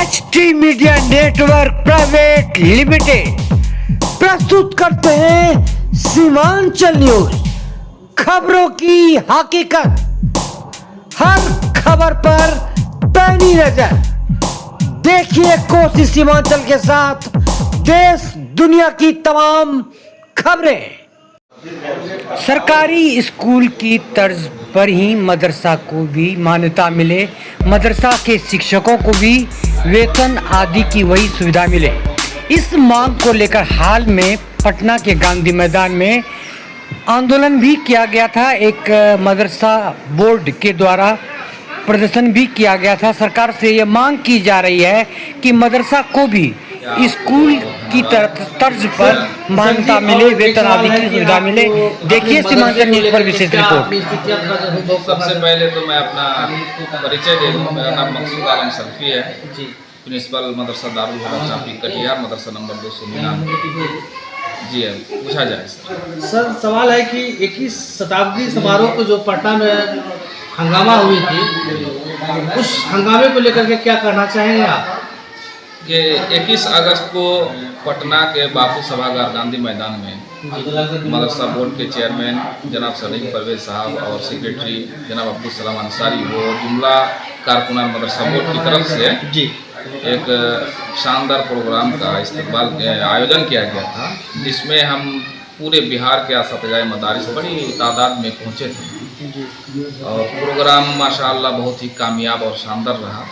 HT media network private limited प्रस्तुत करते हैं सीमांचल न्यूज, खबरों की हकीकत, हर खबर पर पैनी नजर। देखिए कोशिश सीमांचल के साथ देश दुनिया की तमाम खबरें। सरकारी स्कूल की तर्ज पर ही मदरसा को भी मान्यता मिले, मदरसा के शिक्षकों को भी वेतन आदि की वही सुविधा मिले। इस मांग को लेकर हाल में पटना के गांधी मैदान में आंदोलन भी किया गया था। एक मदरसा बोर्ड के द्वारा प्रदर्शन भी किया गया था। सरकार से ये मांग की जा रही है कि मदरसा को भी स्कूल की तर्ज पर मान्यता मिले, वेतन आदि की सुविधा मिले। देखिए सीमांचल न्यूज पर विशेष रिपोर्ट। सबसे पहले तो मैं अपना परिचय दे दूँ। मेरा नाम मकसूद आलम सल्फी है, प्रिंसिपल मदरसा दारुल हुदा चापी कटिहार, मदरसा नंबर 299। जी पूछा जाए सर, सवाल है कि 21 शताब्दी समारोह को जो पटना में हंगामा हुई थी, उस हंगामे को लेकर के क्या कहना चाहेंगे आप? कि 21 अगस्त को पटना के बापू सभागार गांधी मैदान में मदरसा बोर्ड के चेयरमैन जनाब सलीम परवेज साहब और सेक्रेटरी जनाब अब्दुल सलाम अंसारी वो जुमला कारकुनान मदरसा बोर्ड की तरफ से एक शानदार प्रोग्राम का इस्तकबाल आयोजन किया गया था, जिसमें हम पूरे बिहार के असातिज़ाए मदारिस बड़ी तादाद में पहुँचे थे और प्रोग्राम माशाअल्लाह बहुत ही कामयाब और शानदार रहा।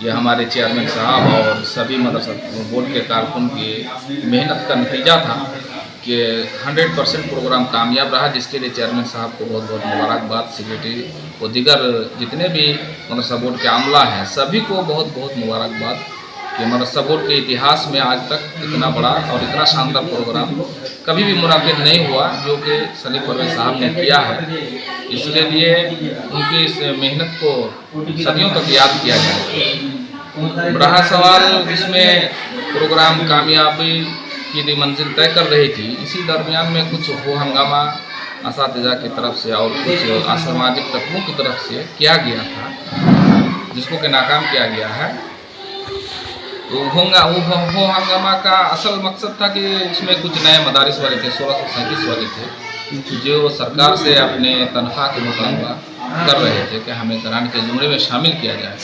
ये हमारे चेयरमैन साहब और सभी मदरसा बोर्ड के कारकुन की मेहनत का नतीजा था कि 100% प्रोग्राम कामयाब रहा, जिसके लिए चेयरमैन साहब को बहुत बहुत मुबारकबाद। सेक्रेटरी और दीगर जितने भी मदरसा बोर्ड के अमला हैं सभी को बहुत बहुत मुबारकबाद कि मदरसा बोर्ड के इतिहास में आज तक इतना बड़ा और इतना शानदार प्रोग्राम कभी भी मुनाकिद नहीं हुआ जो कि सलीम परवेज साहब ने किया है। इसके लिए उनकी इस मेहनत को सदियों तक याद किया जाए। रहा सवाल इसमें प्रोग्राम कामयाबी की मंजिल तय कर रही थी, इसी दरमियान में कुछ हो हंगामा असातिज़ा की तरफ से और कुछ असामाजिक तत्वों की तरफ से किया गया था, जिसको कि नाकाम किया गया है। तो वो हंगामा का असल मकसद था कि उसमें कुछ नए मदारिस वाले थे, 1637 वाले थे, जो सरकार से अपने तनख्वाह के मुतालबा कर रहे थे कि हमें कराने के जुमरे में शामिल किया जाए।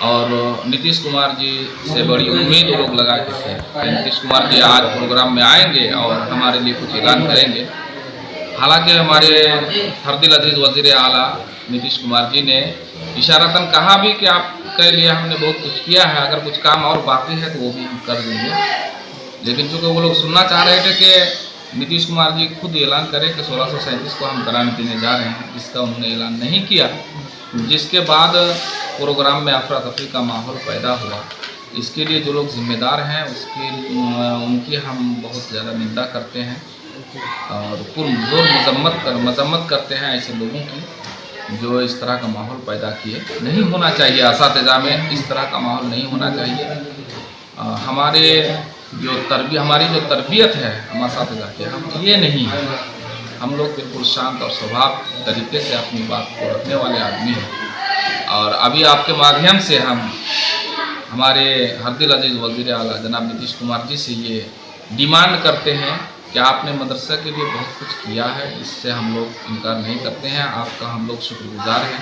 और नीतीश कुमार जी से बड़ी उम्मीद वो लोग लगा के थे कि नीतीश कुमार जी आज प्रोग्राम में आएंगे और हमारे लिए कुछ ऐलान करेंगे। हालांकि हमारे हरदिल अजीज़ वज़ीर आला नीतीश कुमार जी ने इशारतन कहा भी कि आपके लिए हमने बहुत कुछ किया है, अगर कुछ काम और बाकी है तो वो भी हम कर देंगे। लेकिन चूँकि वो लोग सुनना चाह रहे थे कि नीतीश कुमार जी खुद ऐलान करें कि 1637 को हम कराने देने जा रहे हैं, इसका उन्होंने ऐलान नहीं किया, जिसके बाद प्रोग्राम में अफरा तफरी का माहौल पैदा हुआ। इसके लिए जो लोग जिम्मेदार हैं उनकी हम बहुत ज़्यादा निंदा करते हैं और पुरजोर मजम्मत करते हैं ऐसे लोगों की जो इस तरह का माहौल पैदा किए। नहीं होना चाहिए, असातिज़ा में इस तरह का माहौल नहीं होना चाहिए। हमारी जो तरबियत है हम असातिज़ा के, हम ये नहीं है। हम लोग बिल्कुल शांत और स्वभाव तरीके से अपनी बात को रखने वाले आदमी हैं। और अभी आपके माध्यम से हम हमारे हरदिल अजीज़ वज़ीर आला जनाब नीतीश कुमार जी से ये डिमांड करते हैं कि आपने मदरसा के लिए बहुत कुछ किया है, इससे हम लोग इनकार नहीं करते हैं, आपका हम लोग शुक्रगुजार हैं।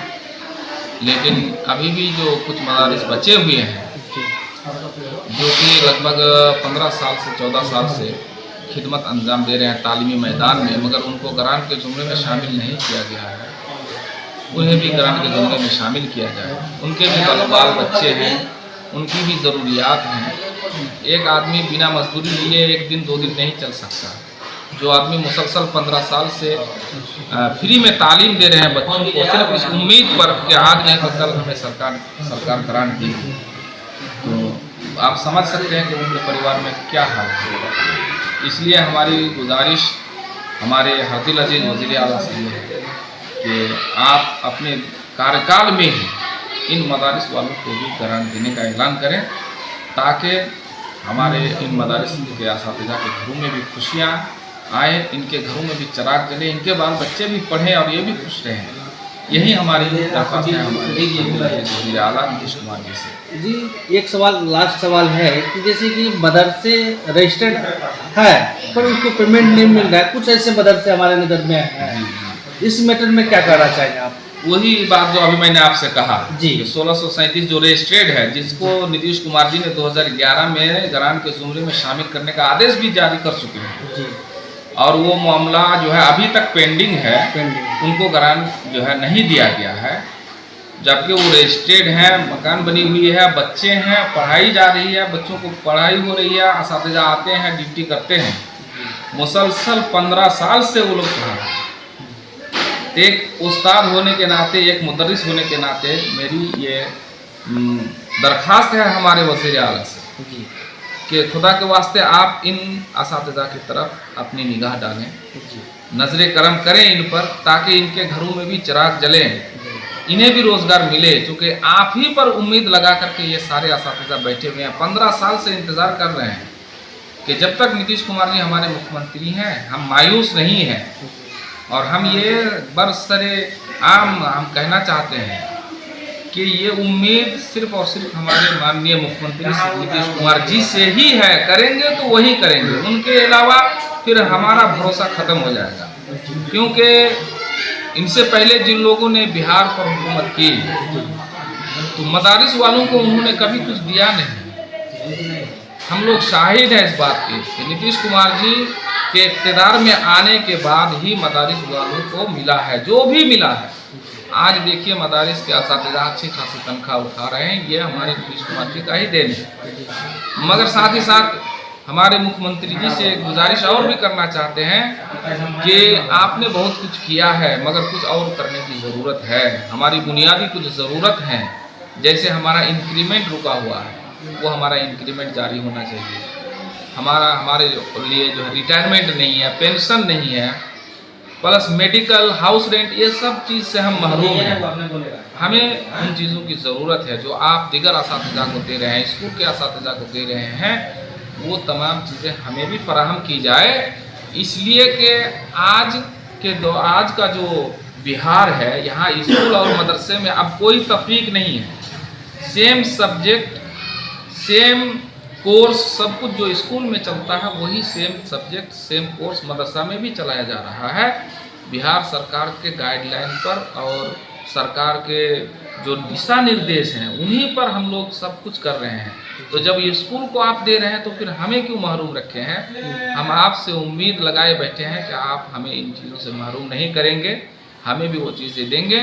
लेकिन अभी भी जो कुछ मदारिस बचे हुए हैं जो कि लगभग 15 साल से 14 साल से खिदमत अंजाम दे रहे हैं तालीमी मैदान में, मगर उनको करान के जुमरे में शामिल नहीं किया गया है, उन्हें भी करान के जुमरे में शामिल किया जाए। उनके भी बाल बच्चे हैं, उनकी भी ज़रूरियात हैं। एक आदमी बिना मजदूरी लिए एक दिन 2 दिन नहीं चल सकता। जो आदमी मुसलसल 15 साल से फ्री में तालीम दे रहे हैं बच्चों को, सिर्फ इस उम्मीद पर कि आज नहीं तो कल हमें सरकार करान देगी, तो आप समझ सकते हैं कि उनके परिवार में क्या हाल होगा। इसलिए हमारी गुजारिश हमारे हरदिल अजीज़ वज़ीर आला से ये है कि आप अपने कार्यकाल में ही इन मदारिस वालों को भी करान देने का ऐलान करें, ताकि हमारे इन मदारिस के असातिज़ा के घरों में भी खुशियाँ आए, इनके घरों में भी चिराग जले, इनके बाल बच्चे भी पढ़ें और ये भी खुश रहें। यही हमारी दरख्वास्त है हमारे वज़ीर आला नीतीश कुमार जी से। जी एक सवाल लास्ट सवाल है कि जैसे कि मदरसे रजिस्टर्ड है पर उसको पेमेंट नहीं मिल रहा है, कुछ ऐसे मदरसे हमारे नज़र में है, इस मैटर में क्या कहना चाहेंगे आप? वही बात जो अभी मैंने आपसे कहा जी। कि 1637 जो रजिस्ट्रेड है, जिसको नीतीश कुमार जी ने 2011 में ग्रांट के जुमरे में शामिल करने का आदेश भी जारी कर चुके हैं जी। और वो मामला जो है अभी तक पेंडिंग है, उनको ग्रांट जो है नहीं दिया गया है, जबकि वो रजिस्ट्रेड हैं, मकान बनी हुई है, बच्चे हैं, पढ़ाई जा रही है, बच्चों को पढ़ाई हो रही है, असातिज़ा आते हैं, ड्यूटी करते हैं, मुसलसल 15 साल से वो लोग पढ़ा रहे हैं। एक उस्ताद होने के नाते, एक मुदर्रिस होने के नाते मेरी ये दरख्वास्त है हमारे वज़ीर आला से कि खुदा के वास्ते आप इन असातिज़ा की तरफ अपनी निगाह डालें, नजर करम करें इन पर, ताकि इनके घरों में भी चिराग जलें, इन्हें भी रोज़गार मिले, क्योंकि आप ही पर उम्मीद लगा करके ये सारे असातिज़ा बैठे हुए हैं। 15 साल से इंतज़ार कर रहे हैं कि जब तक नीतीश कुमार जी हमारे मुख्यमंत्री हैं, हम मायूस नहीं हैं और हम ये बरसरे आम हम कहना चाहते हैं कि ये उम्मीद सिर्फ और सिर्फ हमारे माननीय मुख्यमंत्री नीतीश कुमार जी से ही है। करेंगे तो वही करेंगे, उनके अलावा फिर हमारा भरोसा ख़त्म हो जाएगा, क्योंकि इनसे पहले जिन लोगों ने बिहार पर हुकूमत की तो मदारिस वालों को उन्होंने कभी कुछ दिया नहीं। हम लोग शाहिद हैं इस बात के कि नीतीश कुमार जी के इक़्तिदार में आने के बाद ही मदारिस वालों को मिला है जो भी मिला है। आज देखिए मदारिस के असातिज़ा अच्छी खासी तनख्वाह उठा रहे हैं, ये हमारे नीतीश कुमार जी का ही देन है। मगर साथ ही साथ हमारे मुख्यमंत्री जी से एक गुजारिश और भी करना चाहते हैं कि आपने बहुत कुछ किया है, मगर कुछ और करने की ज़रूरत है। हमारी बुनियादी कुछ ज़रूरत हैं, जैसे हमारा इंक्रीमेंट रुका हुआ है, वो हमारा इंक्रीमेंट जारी होना चाहिए। हमारे लिए जो है रिटायरमेंट नहीं है, पेंशन नहीं है, प्लस मेडिकल, हाउस रेंट, ये सब चीज़ से हम महरूम हैं। हमें उन चीज़ों की ज़रूरत है जो आप दिगर असातिज़ा को दे रहे हैं, स्कूल के असातिज़ा को दे रहे हैं, वो तमाम चीज़ें हमें भी फराहम की जाए। इसलिए कि आज का जो बिहार है, यहाँ स्कूल और मदरसे में अब कोई तफरीक नहीं है। सेम सब्जेक्ट, सेम कोर्स, सब कुछ जो स्कूल में चलता है वही सेम सब्जेक्ट, सेम कोर्स मदरसा में भी चलाया जा रहा है। बिहार सरकार के गाइडलाइन पर और सरकार के जो दिशा निर्देश हैं उन्हीं पर हम लोग सब कुछ कर रहे हैं। तो जब ये स्कूल को आप दे रहे हैं तो फिर हमें क्यों महरूम रखे हैं? हम आपसे उम्मीद लगाए बैठे हैं कि आप हमें इन चीज़ों से महरूम नहीं करेंगे, हमें भी वो चीज़ें देंगे।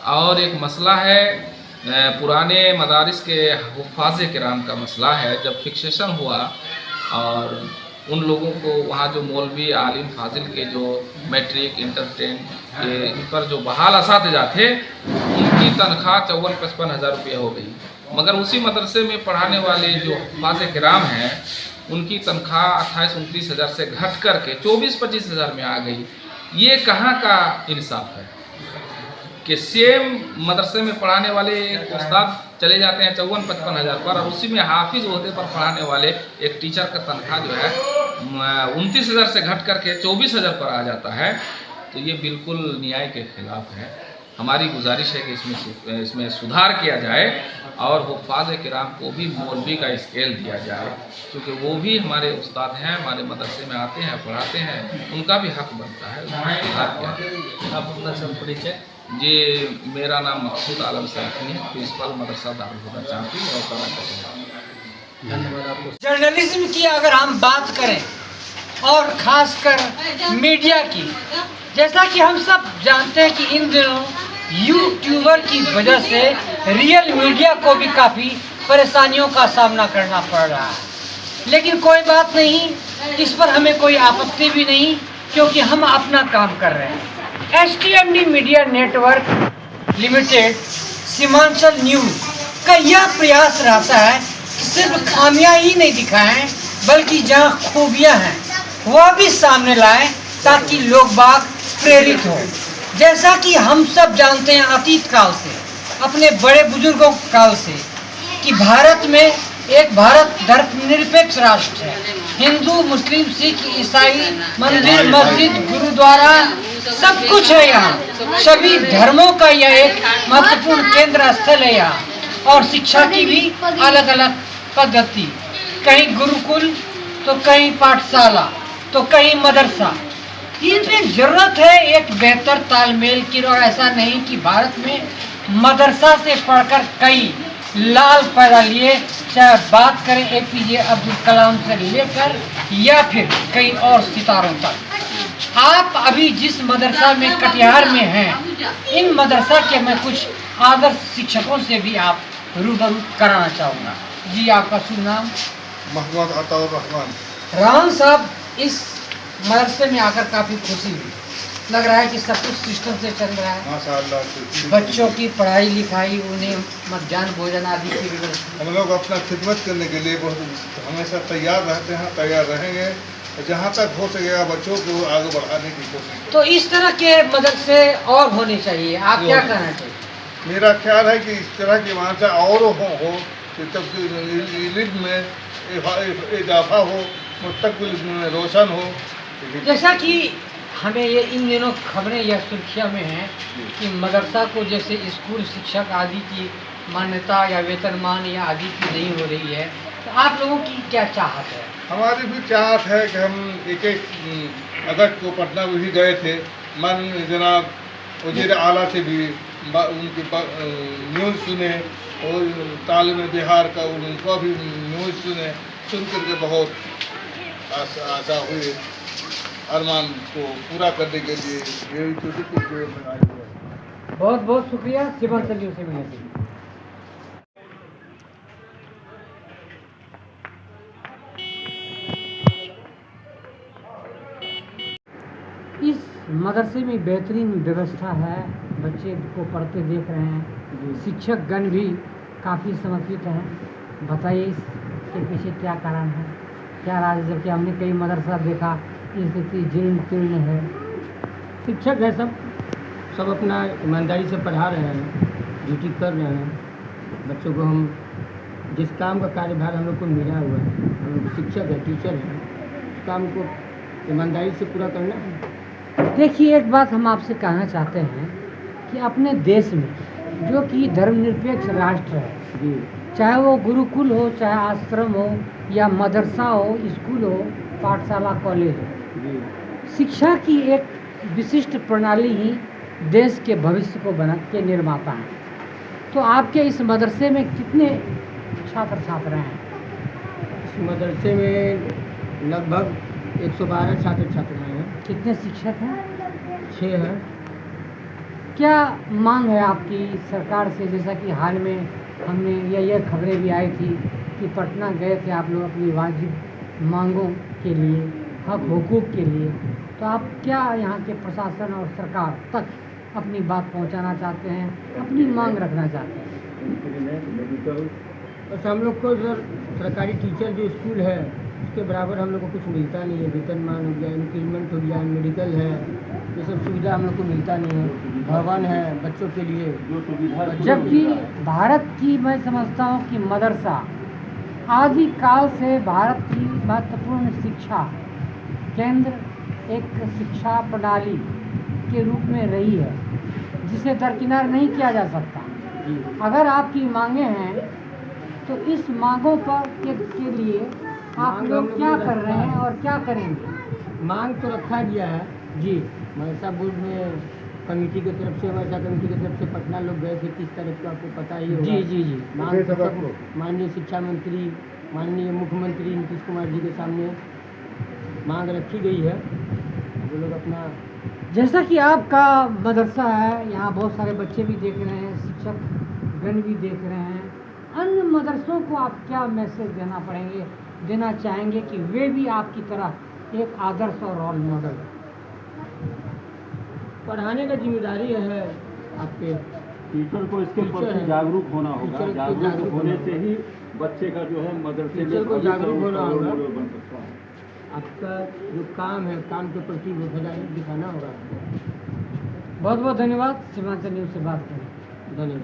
और एक मसला है पुराने मदारिस के हुफ़ाज़े किराम का मसला है। जब फिक्सेशन हुआ और उन लोगों को वहाँ जो मौलवी, आलिम, फाजिल के जो मैट्रिक, इंटर 10 के इन पर जो बहाल असातिज़ा थे, उनकी तनख्वाह 54-55 हज़ार रुपये हो गई। मगर उसी मदरसे में पढ़ाने वाले जो हुफ़ाज़े किराम हैं उनकी तनख्वाह 28-29 हज़ार से घट करके 24-25 हज़ार में आ गई। ये कहाँ का इंसाफ है कि सेम मदरसे में पढ़ाने वाले एक उस्ताद चले जाते हैं 54-55 हज़ार पर, और उसी में हाफिज ओहदे पर पढ़ाने वाले एक टीचर का तनख्वाह जो है 29 हज़ार से घट करके 24 हज़ार पर आ जाता है। तो ये बिल्कुल न्याय के खिलाफ है। हमारी गुजारिश है कि इसमें सुधार किया जाए और हुफ़ाज़े किराम को भी मौलवी का स्केल दिया जाए, क्योंकि वो भी हमारे उस्ताद हैं, हमारे मदरसे में आते हैं, पढ़ाते हैं, उनका भी हक बनता है। आप अपना सब परिचय? जी, मेरा नाम मकसूद आलम सैफी है, प्रिंसिपल मदरसा दारुल हुदा चांपी और कर्नाटक। धन्यवाद आपको। जर्नलिज्म की अगर हम बात करें और ख़ासकर मीडिया की, जैसा कि हम सब जानते हैं कि इन दिनों यूट्यूबर की वजह से रियल मीडिया को भी काफ़ी परेशानियों का सामना करना पड़ रहा है। लेकिन कोई बात नहीं, इस पर हमें कोई आपत्ति भी नहीं, क्योंकि हम अपना काम कर रहे हैं। STMD media network limited Seemanchal news का यह प्रयास रहता है कि सिर्फ खामियां ही नहीं दिखाएं, बल्कि जहां खूबियां हैं वह भी सामने लाएं, ताकि लोग बाग प्रेरित हो। जैसा कि हम सब जानते हैं अतीत काल से, अपने बड़े बुजुर्गों काल से, कि भारत में एक भारत धर्मनिरपेक्ष राष्ट्र है। हिंदू, मुस्लिम, सिख, ईसाई, मंदिर, मस्जिद, गुरुद्वारा सब कुछ है यहाँ। सभी धर्मों का यह एक महत्वपूर्ण केंद्र स्थल है यहाँ। और शिक्षा की भी अलग अलग पद्धति, कहीं गुरुकुल तो कहीं पाठशाला तो कहीं मदरसा। इसमें जरूरत है एक बेहतर तालमेल की, और ऐसा नहीं कि भारत में मदरसा से पढ़कर कई लाल पैदा लिए, चाहे बात करें APJ अब्दुल कलाम से लेकर या फिर कई और सितारों तक। आप अभी जिस मदरसा में कटिहार में हैं, इन मदरसा के मैं कुछ आदर्श शिक्षकों से भी आप रूबरू कराना चाहूँगा। जी, आपका शुभ नाम? मोहम्मद अताउर रहमान। राम साहब, इस मदरसे में आकर काफ़ी खुशी हुई, लग रहा है कि सब कुछ सिस्टम से चल रहा है। माशाअल्लाह। बच्चों की पढ़ाई लिखाई, उन्हें मध्याह्न भोजन आदि की व्यवस्था। हम लोग अपना खिदमत करने के लिए बहुत हमेशा तैयार रहते हैं, तैयार रहेंगे, जहाँ तक हो सकेगा बच्चों को आगे बढ़ाने की कोशिश। तो इस तरह के मदरसे और होने चाहिए, आप क्या कहना चाहिए? मेरा ख्याल है कि इस तरह की वहाँ से और हो कि तब इल्म में इजाफा हो, मुस्तकबिल में रोशन हो। जैसा कि हमें ये इन दिनों खबरें या सुर्खियाँ में हैं कि मदरसा को जैसे स्कूल शिक्षक आदि की मान्यता या वेतनमान या आदि की नहीं हो रही है, तो आप लोगों की क्या चाहत है? हमारी भी चाहत है कि हम एक अगस्त को पटना भी गए थे, माननीय जनाब वज़ीर आला से भी उनकी न्यूज़ सुने और तालीम बिहार का उनका भी न्यूज़ सुन करके बहुत आशा हुई। अरमान को पूरा करने के लिए ये छोटी सी जोर लगाई है। बहुत बहुत शुक्रिया सीमांचल न्यूज़ से मिलने के लिए। इस मदरसे में बेहतरीन व्यवस्था है, बच्चे को पढ़ते देख रहे हैं, शिक्षक गण भी काफ़ी समर्पित हैं। बताइए इसके पीछे क्या कारण है, क्या राज है? जबकि हमने कई मदरसा देखा, स्थिति जीर्ण तीर्ण है। शिक्षक है, सब अपना ईमानदारी से पढ़ा रहे हैं, ड्यूटी कर रहे हैं। बच्चों को हम जिस काम का कार्यभार हम लोग को मिला हुआ है, हम लोग शिक्षक है, टीचर हैं, उस काम को ईमानदारी से पूरा करना है। देखिए, एक बात हम आपसे कहना चाहते हैं कि अपने देश में जो कि धर्मनिरपेक्ष राष्ट्र है, जी, चाहे वो गुरुकुल हो, चाहे आश्रम हो या मदरसा हो, स्कूल हो, पाठशाला, कॉलेज हो, जी, शिक्षा की एक विशिष्ट प्रणाली ही देश के भविष्य को बना के निर्माता है। तो आपके इस मदरसे में कितने छात्र छात्रा हैं? इस मदरसे में लगभग 112 छात्र छात्राएँ हैं। कितने शिक्षक हैं? 6 हैं। क्या मांग है आपकी सरकार से? जैसा कि हाल में हमने ये खबरें भी आई थी कि पटना गए थे आप लोग अपनी वाजिब मांगों के लिए, हक हुकूक के लिए, तो आप क्या यहाँ के प्रशासन और सरकार तक अपनी बात पहुँचाना चाहते हैं, अपनी मांग रखना चाहते हैं? बस हम लोग को सर सरकारी टीचर जो स्कूल है उसके बराबर हम लोग को कुछ मिलता नहीं है। वेतनमान हो गया, इंक्रीमेंट हो गया, मेडिकल है, ये सब सुविधा हम लोग को मिलता नहीं है। भवन है बच्चों के लिए जो सुविधा, जबकि भारत की मैं समझता हूँ कि मदरसा आदिकाल से भारत की महत्वपूर्ण शिक्षा केंद्र, एक शिक्षा प्रणाली के रूप में रही है, जिसे दरकिनार नहीं किया जा सकता। अगर आपकी मांगे हैं तो इस मांगों पर के लिए आप लोग क्या कर रहे हैं और क्या करेंगे? मांग तो रखा गया है जी, मदरसा बोर्ड में कमेटी की तरफ से, मदरसा कमेटी की तरफ से पटना लोग गए थे 30 तारीख को, आपको पता ही होगा। जी जी जी। मांग तो सब माननीय शिक्षा मंत्री, माननीय मुख्यमंत्री नीतीश कुमार जी के सामने मांग रखी गई है। वो लोग अपना, जैसा कि आपका मदरसा है, यहाँ बहुत सारे बच्चे भी देख रहे हैं, शिक्षक गण भी देख रहे हैं, अन्य मदरसों को आप क्या मैसेज देना चाहेंगे कि वे भी आपकी तरह एक आदर्श और रोल मॉडल? पढ़ाने का जिम्मेदारी है आपके टीचर को इसके टीचर प्रति है। जागरूक होना होगा। टीचर को जागरूक जागरूक होने होना से ही बच्चे का जो है मदरसे टीचर को जागरूक होना होगा। बन सकता है। आपका जो काम है, काम के प्रति वफादारी दिखाना होगा। बहुत बहुत धन्यवाद। सीमांचल न्यूज़ से बात करें। धन्यवाद।